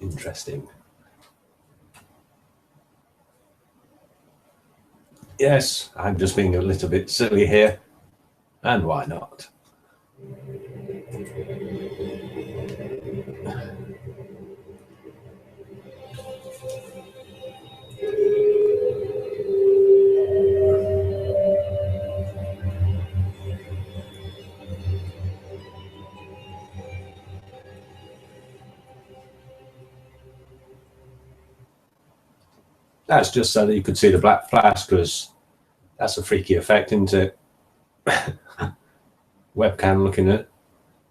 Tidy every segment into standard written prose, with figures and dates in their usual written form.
Interesting. Yes, I'm just being a little bit silly here. And why not? That's just so that you could see the black flash, because that's a freaky effect, isn't it? Webcam looking at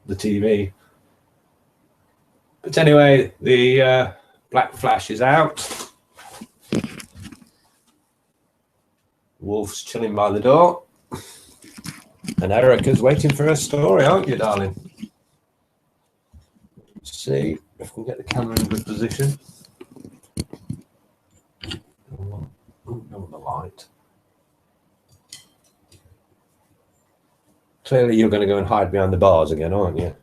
the TV. But anyway, the black flash is out. Wolf's chilling by the door. And Erica's waiting for her story, aren't you, darling? Let's see if we can get the camera in good position. No, the light. Clearly you're going to go and hide behind the bars again, aren't you?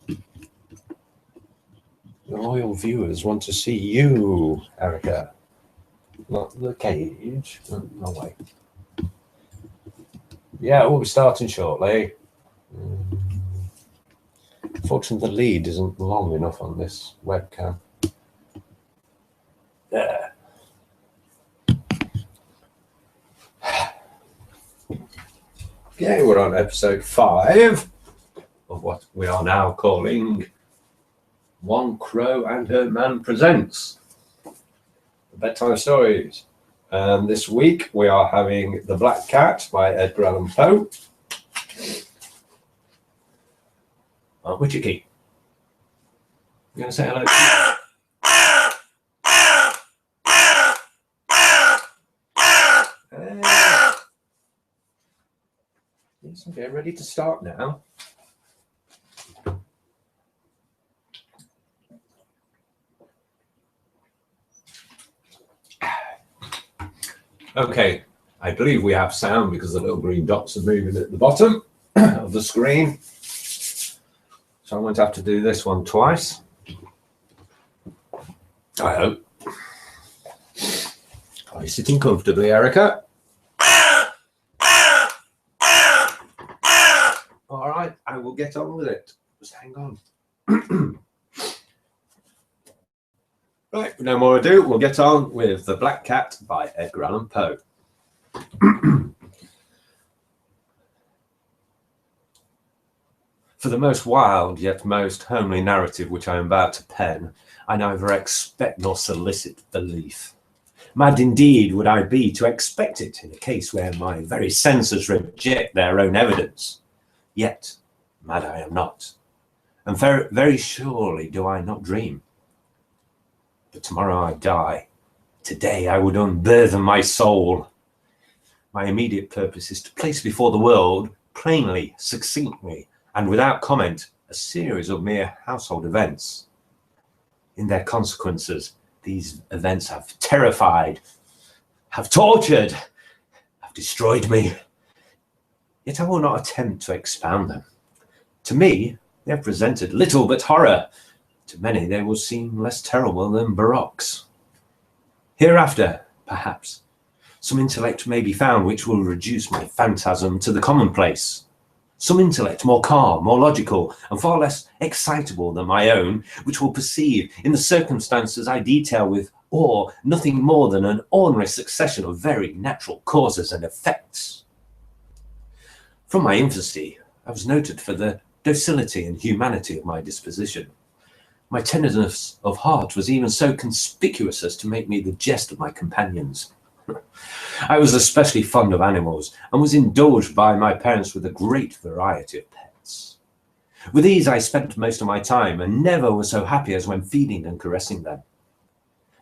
The loyal viewers want to see you, Erica. Not the cage. No way. Yeah, we'll be starting shortly. Unfortunately, the lead isn't long enough on this webcam. There. Okay, we're on episode 5 of what we are now calling One Crow and Her Man Presents Bedtime Stories. And this week we are having The Black Cat by Edgar Allan Poe. Aren't we, Chicky? You going to say hello? Yes, okay, ready to start now. Okay, I believe we have sound because the little green dots are moving at the bottom of the screen. So I'm going to have to do this one twice. I hope. Are you sitting comfortably, Erica? All right, I will get on with it. Just hang on. Right, no more ado, we'll get on with The Black Cat by Edgar Allan Poe. For the most wild yet most homely narrative which I am about to pen, I neither expect nor solicit belief. Mad indeed would I be to expect it in a case where my very senses reject their own evidence. Yet, mad I am not, and very, very surely do I not dream. But tomorrow I die. Today I would unburthen my soul. My immediate purpose is to place before the world, plainly, succinctly, and without comment, a series of mere household events. In their consequences, these events have terrified, have tortured, have destroyed me. Yet I will not attempt to expound them. To me, they have presented little but horror. To many, they will seem less terrible than barocks. Hereafter, perhaps, some intellect may be found which will reduce my phantasm to the commonplace. Some intellect more calm, more logical, and far less excitable than my own, which will perceive in the circumstances I detail with awe nothing more than an ordinary succession of very natural causes and effects. From my infancy, I was noted for the docility and humanity of my disposition. My tenderness of heart was even so conspicuous as to make me the jest of my companions. I was especially fond of animals, and was indulged by my parents with a great variety of pets. With these I spent most of my time, and never was so happy as when feeding and caressing them.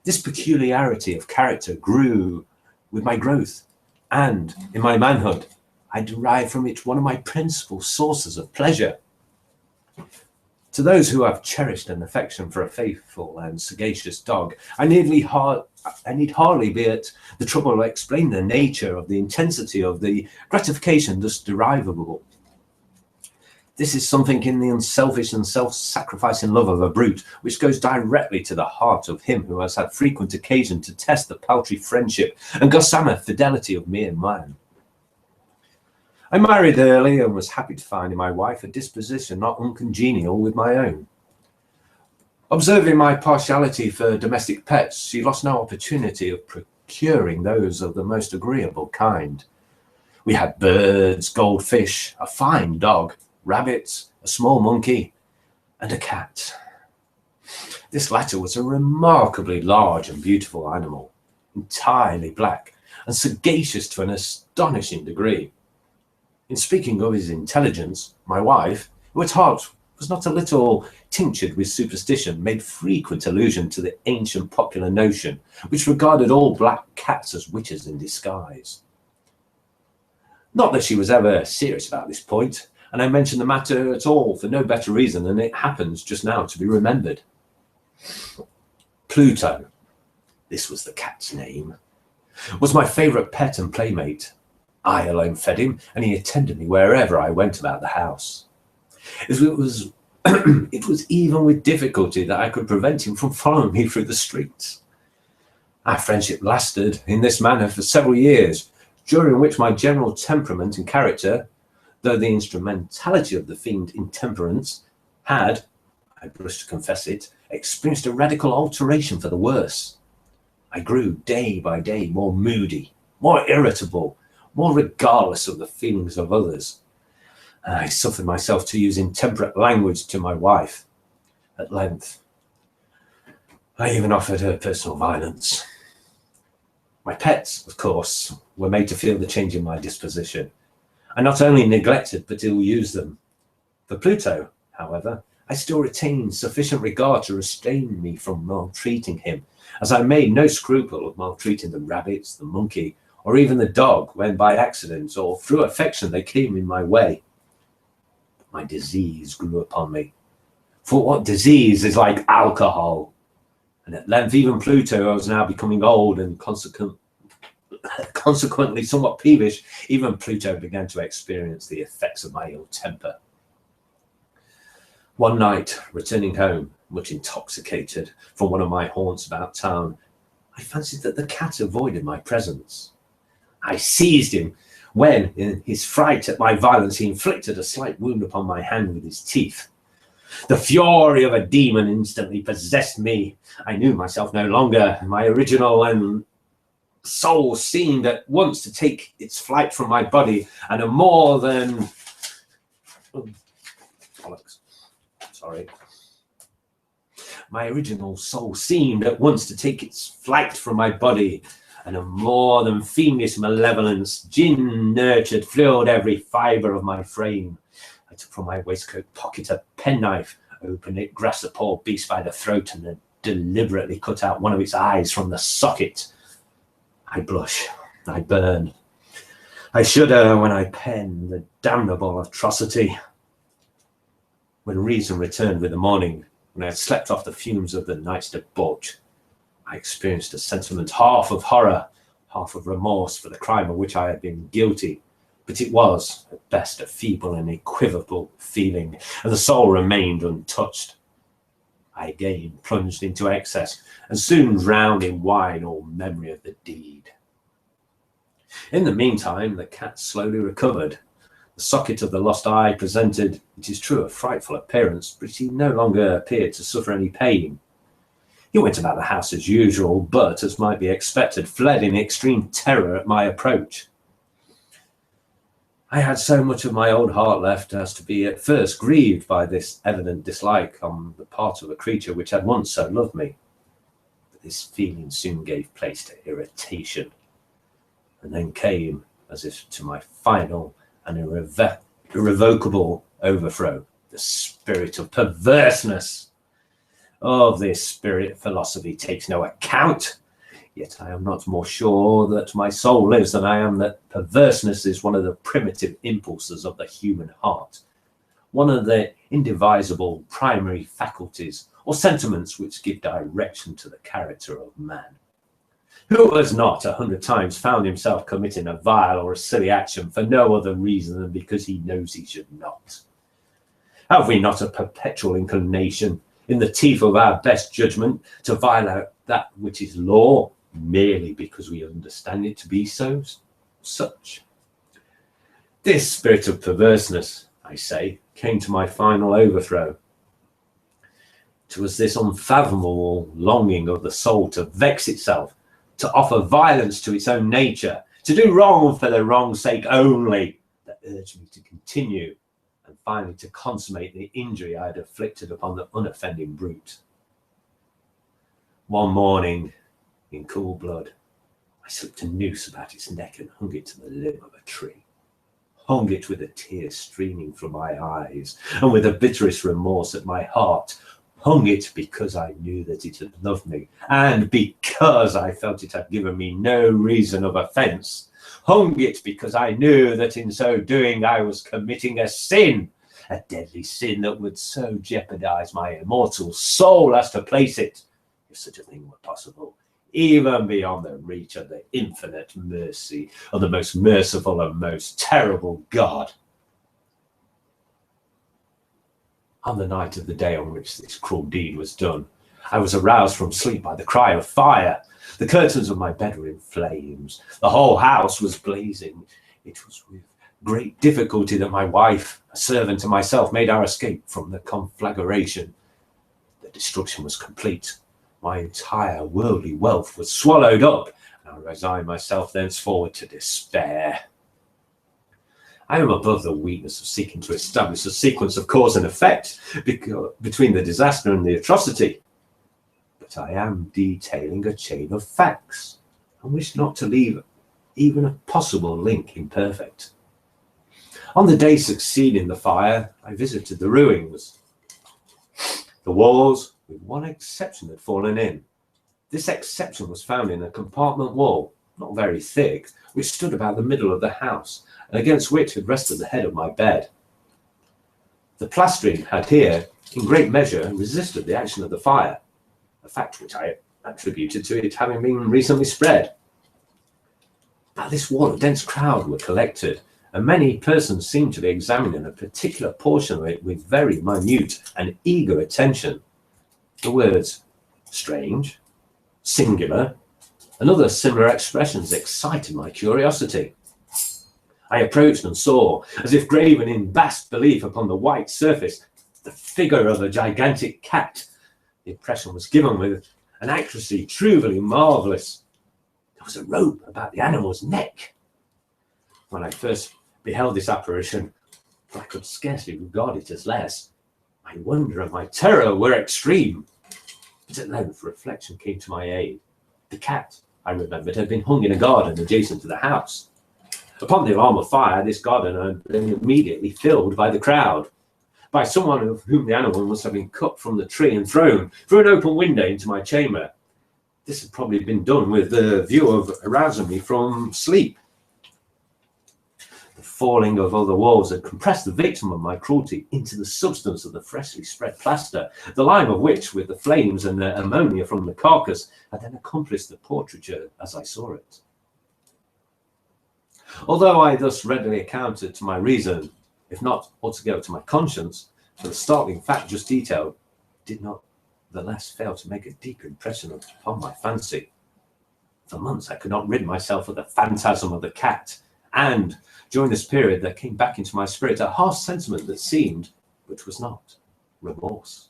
This peculiarity of character grew with my growth, and in my manhood I derived from it one of my principal sources of pleasure. To those who have cherished an affection for a faithful and sagacious dog, I need hardly be at the trouble to explain the nature of the intensity of the gratification thus derivable. This is something in the unselfish and self-sacrificing love of a brute, which goes directly to the heart of him who has had frequent occasion to test the paltry friendship and gossamer fidelity of mere man. I married early and was happy to find in my wife a disposition not uncongenial with my own. Observing my partiality for domestic pets, she lost no opportunity of procuring those of the most agreeable kind. We had birds, goldfish, a fine dog, rabbits, a small monkey, and a cat. This latter was a remarkably large and beautiful animal, entirely black and sagacious to an astonishing degree. In speaking of his intelligence, my wife, who at heart was not a little tinctured with superstition, made frequent allusion to the ancient popular notion, which regarded all black cats as witches in disguise. Not that she was ever serious about this point, and I mention the matter at all for no better reason than it happens just now to be remembered. Pluto, this was the cat's name, was my favourite pet and playmate. I alone fed him, and he attended me wherever I went about the house. It was even with difficulty that I could prevent him from following me through the streets. Our friendship lasted in this manner for several years, during which my general temperament and character, though the instrumentality of the fiend intemperance had, I blush to confess it, experienced a radical alteration for the worse. I grew day by day more moody, more irritable, more regardless of the feelings of others. I suffered myself to use intemperate language to my wife. At length, I even offered her personal violence. My pets, of course, were made to feel the change in my disposition. I not only neglected but ill-used them. For Pluto, however, I still retained sufficient regard to restrain me from maltreating him, as I made no scruple of maltreating the rabbits, the monkey, or even the dog when by accident or through affection they came in my way. My disease grew upon me. For what disease is like alcohol? And at length even Pluto, who was now becoming old and consequently somewhat peevish, even Pluto began to experience the effects of my ill temper. One night, returning home, much intoxicated from one of my haunts about town, I fancied that the cat avoided my presence. I seized him when, in his fright at my violence, he inflicted a slight wound upon my hand with his teeth. The fury of a demon instantly possessed me. I knew myself no longer. My original and soul seemed at once to take its flight from my body, and a more than my original soul seemed at once to take its flight from my body, and a more than fiendish malevolence, gin-nurtured, filled every fibre of my frame. I took from my waistcoat pocket a penknife, opened it, grasped the poor beast by the throat, and then deliberately cut out one of its eyes from the socket. I blush, I burn, I shudder when I pen the damnable atrocity. When reason returned with the morning, when I had slept off the fumes of the night's debauch, I experienced a sentiment half of horror, half of remorse for the crime of which I had been guilty, but it was, at best, a feeble and equivocal feeling, and the soul remained untouched. I again plunged into excess, and soon drowned in wine all memory of the deed. In the meantime, the cat slowly recovered. The socket of the lost eye presented, it is true, a frightful appearance, but he no longer appeared to suffer any pain. He went about the house as usual, but, as might be expected, fled in extreme terror at my approach. I had so much of my old heart left as to be at first grieved by this evident dislike on the part of a creature which had once so loved me. But this feeling soon gave place to irritation, and then came, as if to my final and irrevocable overthrow, the spirit of perverseness. Of this spirit philosophy takes no account, yet I am not more sure that my soul lives than I am that perverseness is one of the primitive impulses of the human heart, one of the indivisible primary faculties or sentiments which give direction to the character of man. Who has not 100 times found himself committing a vile or a silly action for no other reason than because he knows he should not? Have we not a perpetual inclination, in the teeth of our best judgment, to violate that which is law, merely because we understand it to be such? This spirit of perverseness, I say, came to my final overthrow. It was this unfathomable longing of the soul to vex itself, to offer violence to its own nature, to do wrong for the wrong's sake only, that urged me to continue, and finally to consummate the injury I had inflicted upon the unoffending brute. One morning, in cool blood, I slipped a noose about its neck and hung it to the limb of a tree. Hung it with a tear streaming from my eyes, and with the bitterest remorse at my heart. Hung it because I knew that it had loved me, and because I felt it had given me no reason of offence. Hung it because I knew that in so doing I was committing a sin, a deadly sin that would so jeopardize my immortal soul as to place it, if such a thing were possible, even beyond the reach of the infinite mercy of the most merciful and most terrible God. On the night of the day on which this cruel deed was done, I was aroused from sleep by the cry of fire. The curtains of my bed were in flames. The whole house was blazing. It was with great difficulty that my wife, a servant, and myself made our escape from the conflagration. The destruction was complete. My entire worldly wealth was swallowed up, and I resigned myself thenceforward to despair. I am above the weakness of seeking to establish a sequence of cause and effect between the disaster and the atrocity. But I am detailing a chain of facts, and wish not to leave even a possible link imperfect. On the day succeeding the fire, I visited the ruins. The walls, with one exception, had fallen in. This exception was found in a compartment wall, not very thick, which stood about the middle of the house, and against which had rested the head of my bed. The plastering had here, in great measure, resisted the action of the fire, a fact which I attributed to it having been recently spread. At this wall a dense crowd were collected, and many persons seemed to be examining a particular portion of it with very minute and eager attention. The words strange, singular, and other similar expressions excited my curiosity. I approached and saw, as if graven in bas relief upon the white surface, the figure of a gigantic cat. The impression was given with an accuracy truly marvellous. There was a rope about the animal's neck. When I first beheld this apparition, I could scarcely regard it as less. My wonder and my terror were extreme. But at length reflection came to my aid. The cat, I remembered, had been hung in a garden adjacent to the house. Upon the alarm of fire, this garden had been immediately filled by the crowd, by someone of whom the animal must have been cut from the tree and thrown through an open window into my chamber. This had probably been done with the view of arousing me from sleep. The falling of other walls had compressed the victim of my cruelty into the substance of the freshly spread plaster, the lime of which, with the flames and the ammonia from the carcass, had then accomplished the portraiture as I saw it. Although I thus readily accounted to my reason, if not altogether to my conscience, for the startling fact just detailed, did not the less fail to make a deep impression upon my fancy. For months I could not rid myself of the phantasm of the cat, and during this period there came back into my spirit a harsh sentiment that seemed, but was not, remorse.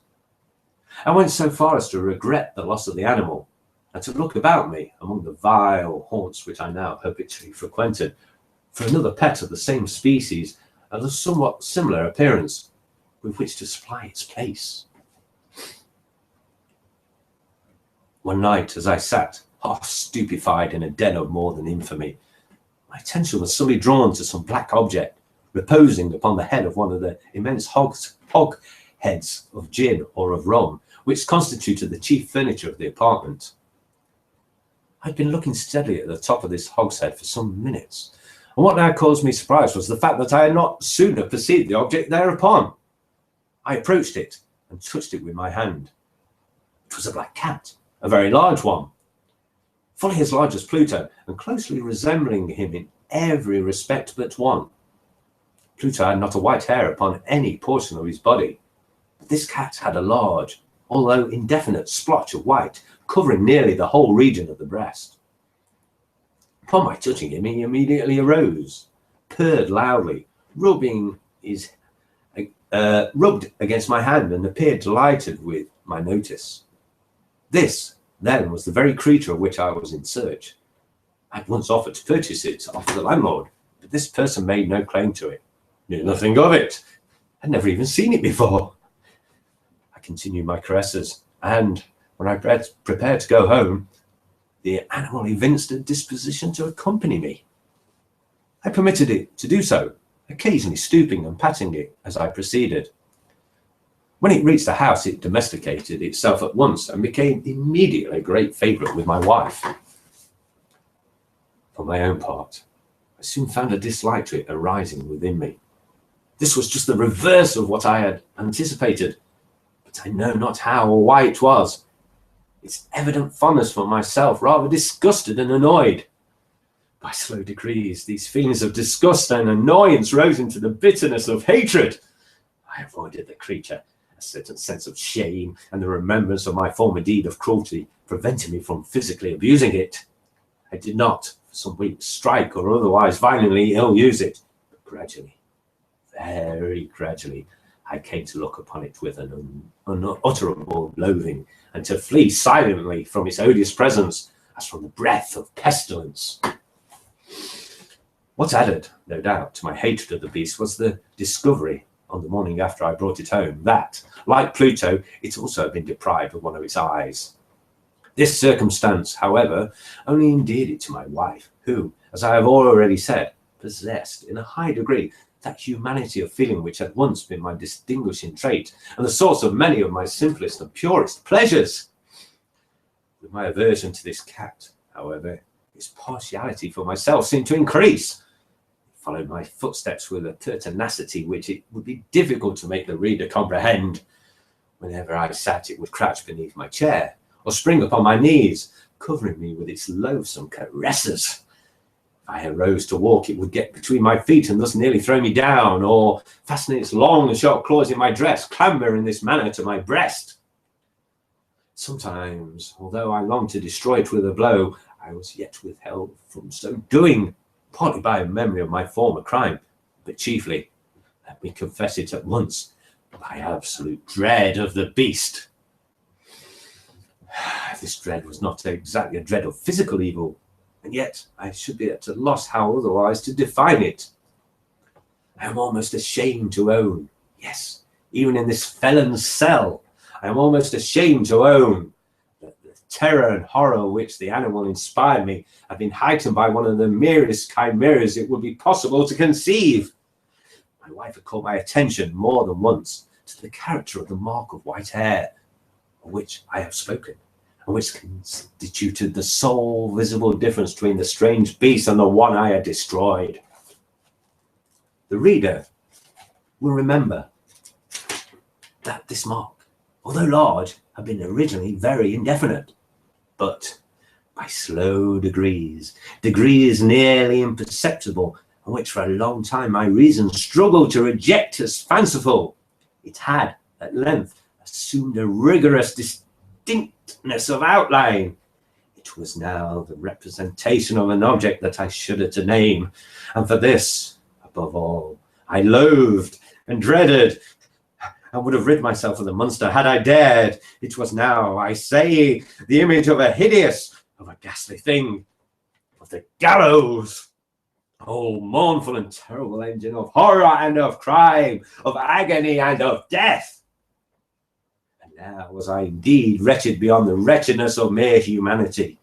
I went so far as to regret the loss of the animal, and to look about me among the vile haunts which I now habitually frequented for another pet of the same species and of somewhat similar appearance with which to supply its place. One night, as I sat, half stupefied in a den of more than infamy, my attention was suddenly drawn to some black object reposing upon the head of one of the immense hogsheads of gin or of rum, which constituted the chief furniture of the apartment. I had been looking steadily at the top of this hogshead for some minutes, and what now caused me surprise was the fact that I had not sooner perceived the object thereupon. I approached it and touched it with my hand. It was a black cat, a very large one, fully as large as Pluto, and closely resembling him in every respect but one. Pluto had not a white hair upon any portion of his body, but this cat had a large, although indefinite, splotch of white, covering nearly the whole region of the breast. Upon my touching him, he immediately arose, purred loudly, rubbed against my hand, and appeared delighted with my notice. This, then, was the very creature of which I was in search. I had once offered to purchase it off the landlord, but this person made no claim to it, knew nothing of it, had never even seen it before. I continued my caresses, and when I prepared to go home, the animal evinced a disposition to accompany me. I permitted it to do so, occasionally stooping and patting it as I proceeded. When it reached the house, it domesticated itself at once and became immediately a great favourite with my wife. For my own part, I soon found a dislike to it arising within me. This was just the reverse of what I had anticipated, but I know not how or why it was. Its evident fondness for myself rather disgusted and annoyed. By slow degrees, these feelings of disgust and annoyance rose into the bitterness of hatred. I avoided the creature. A certain sense of shame and the remembrance of my former deed of cruelty prevented me from physically abusing it. I did not, for some weeks, strike or otherwise violently ill-use it, but gradually, very gradually, I came to look upon it with an unutterable loathing, and to flee silently from its odious presence as from the breath of pestilence. What added, no doubt, to my hatred of the beast was the discovery, on the morning after I brought it home, that, like Pluto, it also had been deprived of one of its eyes. This circumstance, however, only endeared it to my wife, who, as I have already said, possessed in a high degree that humanity of feeling which had once been my distinguishing trait and the source of many of my simplest and purest pleasures. With my aversion to this cat, however, its partiality for myself seemed to increase. It followed my footsteps with a pertinacity which it would be difficult to make the reader comprehend. Whenever I sat, it would crouch beneath my chair or spring upon my knees, covering me with its loathsome caresses. If I arose to walk, it would get between my feet and thus nearly throw me down, or, fastening its long and sharp claws in my dress, clamber in this manner to my breast. Sometimes, although I longed to destroy it with a blow, I was yet withheld from so doing, partly by a memory of my former crime, but chiefly, let me confess it at once, by absolute dread of the beast. This dread was not exactly a dread of physical evil, and yet I should be at a loss how otherwise to define it. I am almost ashamed to own, yes, even in this felon's cell, I am almost ashamed to own that the terror and horror which the animal inspired me have been heightened by one of the merest chimeras it would be possible to conceive. My wife had called my attention more than once to the character of the mark of white hair, of which I have spoken, and which constituted the sole visible difference between the strange beast and the one I had destroyed. The reader will remember that this mark, although large, had been originally very indefinite, but by slow degrees nearly imperceptible, and which for a long time my reason struggled to reject as fanciful, it had at length assumed a rigorous distinctness of outline. It was now the representation of an object that I shudder to name, and for this, above all, I loathed and dreaded, and would have rid myself of the monster had I dared. It was now, I say, the image of a hideous, of a ghastly thing, of the gallows. Oh, mournful and terrible engine of horror and of crime, of agony and of death. And now was I indeed wretched beyond the wretchedness of mere humanity,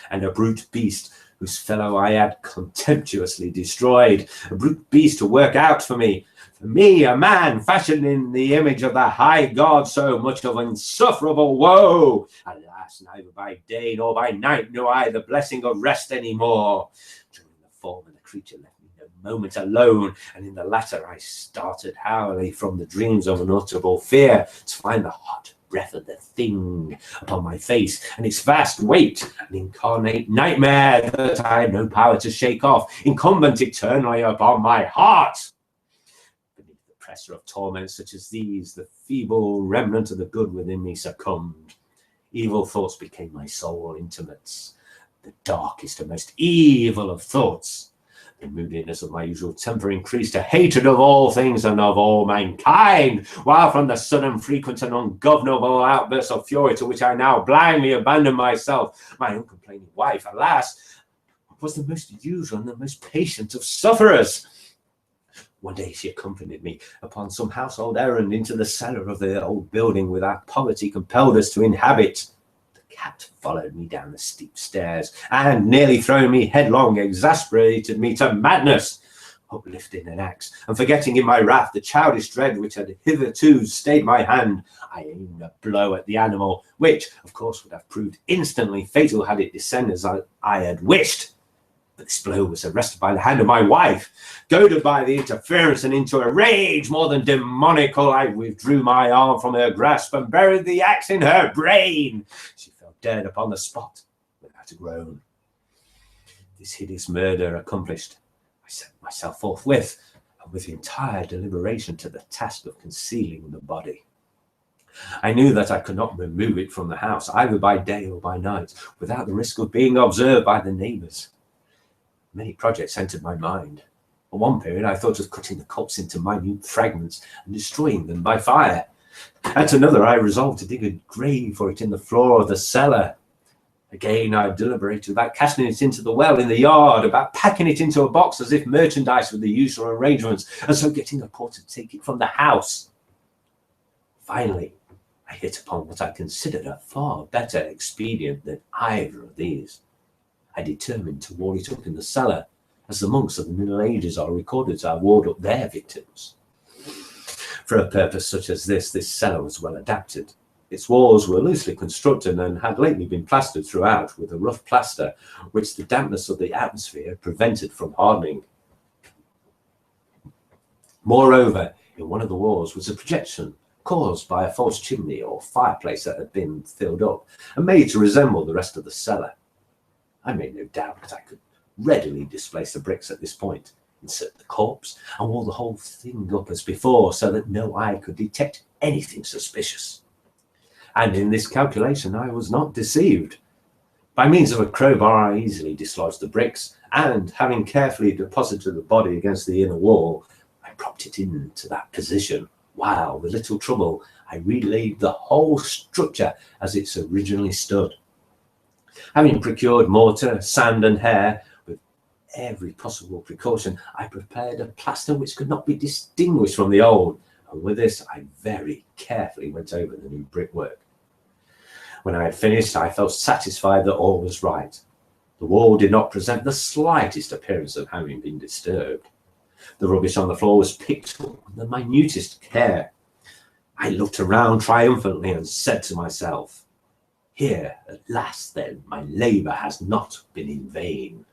and a brute beast whose fellow I had contemptuously destroyed, a brute beast to work out for me, a man fashioned in the image of the high God, so much of insufferable woe. Alas, neither by day nor by night knew I the blessing of rest any more. During the form of the creature left me no moment alone, and in the latter I started hourly from the dreams of unutterable fear to find the hot breath of the thing upon my face, and its vast weight, an incarnate nightmare that I had no power to shake off, incumbent eternally upon my heart. oppressor of torments such as these, the feeble remnant of the good within me succumbed. Evil thoughts became my sole intimates, the darkest and most evil of thoughts. The moodiness of my usual temper increased to hatred of all things and of all mankind, while from the sudden, frequent, and ungovernable outbursts of fury to which I now blindly abandoned myself, my uncomplaining wife, alas, was the most usual and the most patient of sufferers. One day she accompanied me upon some household errand into the cellar of the old building which our poverty compelled us to inhabit. The cat followed me down the steep stairs, and, nearly throwing me headlong, exasperated me to madness. Uplifting an axe, and forgetting in my wrath the childish dread which had hitherto stayed my hand, I aimed a blow at the animal, which, of course, would have proved instantly fatal had it descended as I had wished. But this blow was arrested by the hand of my wife. Goaded by the interference and into a rage more than demoniacal, I withdrew my arm from her grasp and buried the axe in her brain. She fell dead upon the spot without a groan. This hideous murder accomplished, I set myself forthwith, and with entire deliberation, to the task of concealing the body. I knew that I could not remove it from the house, either by day or by night, without the risk of being observed by the neighbours. Many projects entered my mind. At one period, I thought of cutting the corpse into minute fragments and destroying them by fire. At another, I resolved to dig a grave for it in the floor of the cellar. Again, I deliberated about casting it into the well in the yard, about packing it into a box as if merchandise with the usual arrangements, and so getting a porter to take it from the house. Finally, I hit upon what I considered a far better expedient than either of these. I determined to wall it up in the cellar, as the monks of the Middle Ages are recorded to have walled up their victims. For a purpose such as this cellar was well adapted. Its walls were loosely constructed and had lately been plastered throughout with a rough plaster, which the dampness of the atmosphere prevented from hardening. Moreover, in one of the walls was a projection caused by a false chimney or fireplace that had been filled up and made to resemble the rest of the cellar. I made no doubt that I could readily displace the bricks at this point, insert the corpse, and wall the whole thing up as before, so that no eye could detect anything suspicious. And in this calculation I was not deceived. By means of a crowbar I easily dislodged the bricks, and, having carefully deposited the body against the inner wall, I propped it into that position, while, with little trouble, I relaid the whole structure as it originally stood. Having procured mortar, sand, and hair, with every possible precaution, I prepared a plaster which could not be distinguished from the old, and with this I very carefully went over the new brickwork. When I had finished, I felt satisfied that all was right. The wall did not present the slightest appearance of having been disturbed. The rubbish on the floor was picked up with the minutest care. I looked around triumphantly and said to myself, "Here, at last, then, my labour has not been in vain."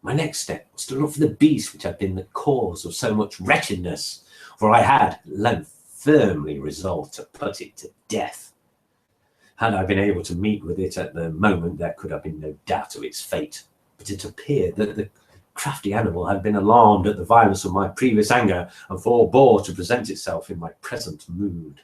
My next step was to look for the beast which had been the cause of so much wretchedness, for I had at length firmly resolved to put it to death. Had I been able to meet with it at the moment, there could have been no doubt of its fate, but it appeared that the crafty animal had been alarmed at the violence of my previous anger, and forbore to present itself in my present mood.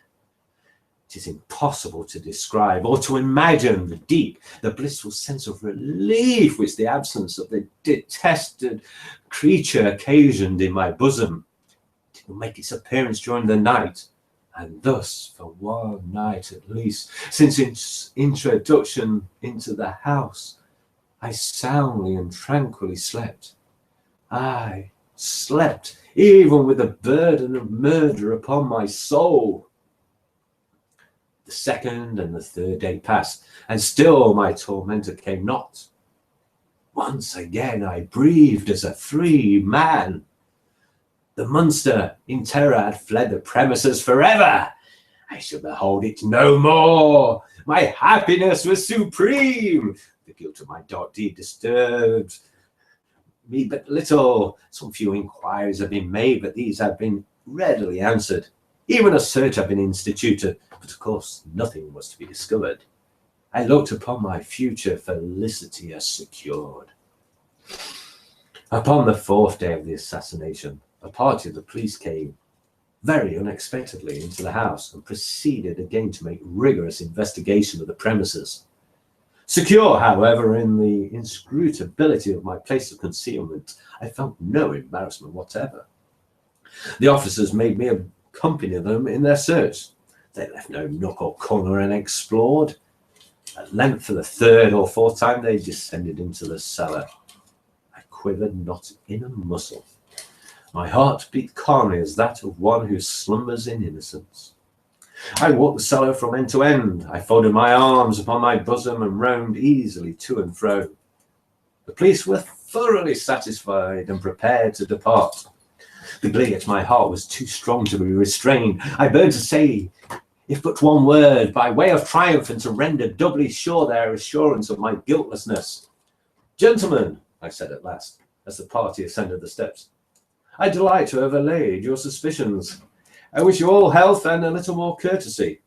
It is impossible to describe or to imagine the deep, the blissful sense of relief which the absence of the detested creature occasioned in my bosom. It will make its appearance during the night, and thus for one night at least, since its introduction into the house, I soundly and tranquilly slept. I slept even with the burden of murder upon my soul. The second and the third day passed, and still my tormentor came not. Once again I breathed as a free man. The monster in terror had fled the premises forever. I should behold it no more. My happiness was supreme. The guilt of my dark deed disturbed me but little. Some few inquiries have been made, but these have been readily answered. Even a search had been instituted, but of course nothing was to be discovered. I looked upon my future felicity as secured. Upon the 4th day of the assassination, a party of the police came very unexpectedly into the house and proceeded again to make rigorous investigation of the premises. Secure, however, in the inscrutability of my place of concealment, I felt no embarrassment whatever. The officers made me accompany them in their search. They left no nook or corner unexplored. At length, for the 3rd or 4th time, they descended into the cellar. I quivered not in a muscle. My heart beat calmly as that of one who slumbers in innocence. I walked the cellar from end to end. I folded my arms upon my bosom and roamed easily to and fro. The police were thoroughly satisfied and prepared to depart. The glee at my heart was too strong to be restrained. I burned to say, if but one word, by way of triumph, and to render doubly sure their assurance of my guiltlessness. Gentlemen, I said at last, as the party ascended the steps, I delight to have allayed your suspicions. I wish you all health and a little more courtesy.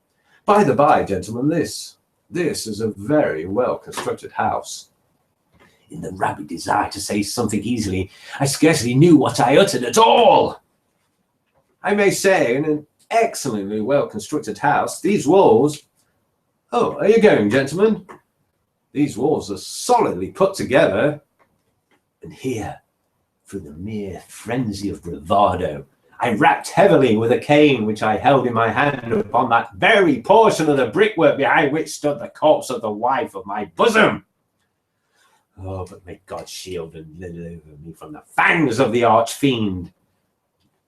By the by, gentlemen, this is a very well-constructed house. In the rabid desire to say something easily, I scarcely knew what I uttered at all. I may say, in an excellently well-constructed house, these walls... Oh, are you going, gentlemen? These walls are solidly put together. And here, through the mere frenzy of bravado, I rapped heavily with a cane which I held in my hand upon that very portion of the brickwork behind which stood the corpse of the wife of my bosom. Oh, but may God shield and deliver me from the fangs of the arch-fiend.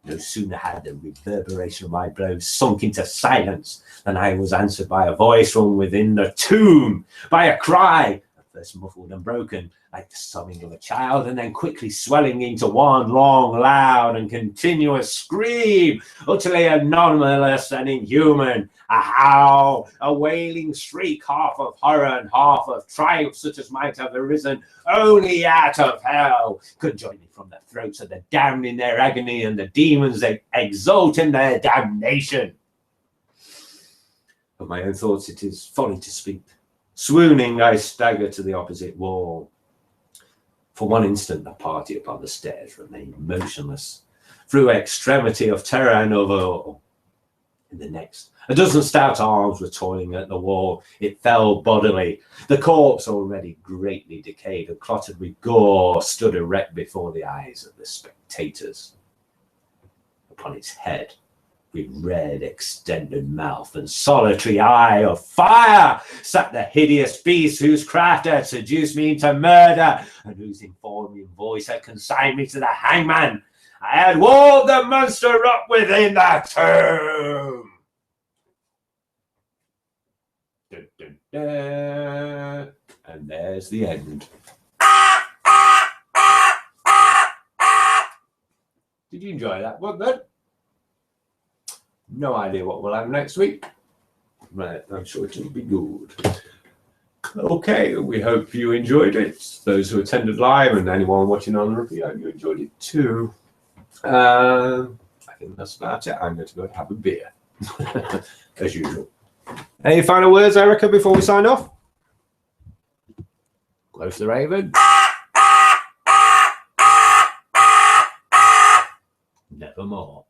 No sooner had the reverberation of my blows sunk into silence than I was answered by a voice from within the tomb, by a cry, at first muffled and broken, like the sobbing of a child, and then quickly swelling into one long, loud, and continuous scream, utterly anomalous and inhuman, a howl, a wailing shriek, half of horror and half of triumph, such as might have arisen only out of hell, conjoining from the throats of the damned in their agony and the demons that exult in their damnation. Of my own thoughts it is folly to speak. Swooning, I staggered to the opposite wall. For one instant, the party upon the stairs remained motionless, through extremity of terror and of awe. In the next, a dozen stout arms were toiling at the wall. It fell bodily. The corpse, already greatly decayed and clotted with gore, stood erect before the eyes of the spectators. Upon its head, with red extended mouth and solitary eye of fire, sat the hideous beast whose craft had seduced me into murder, and whose informing voice had consigned me to the hangman. I had walled the monster up within the tomb. Dun, dun, dun. And there's the end. Did you enjoy that one then? No idea what we'll have next week. Right, I'm sure it'll be good. Okay, we hope you enjoyed it. Those who attended live and anyone watching on repeat, I hope you enjoyed it too. I think that's about it. I'm going to go and have a beer, as usual. Any final words, Erica, before we sign off? Close the raven. Nevermore.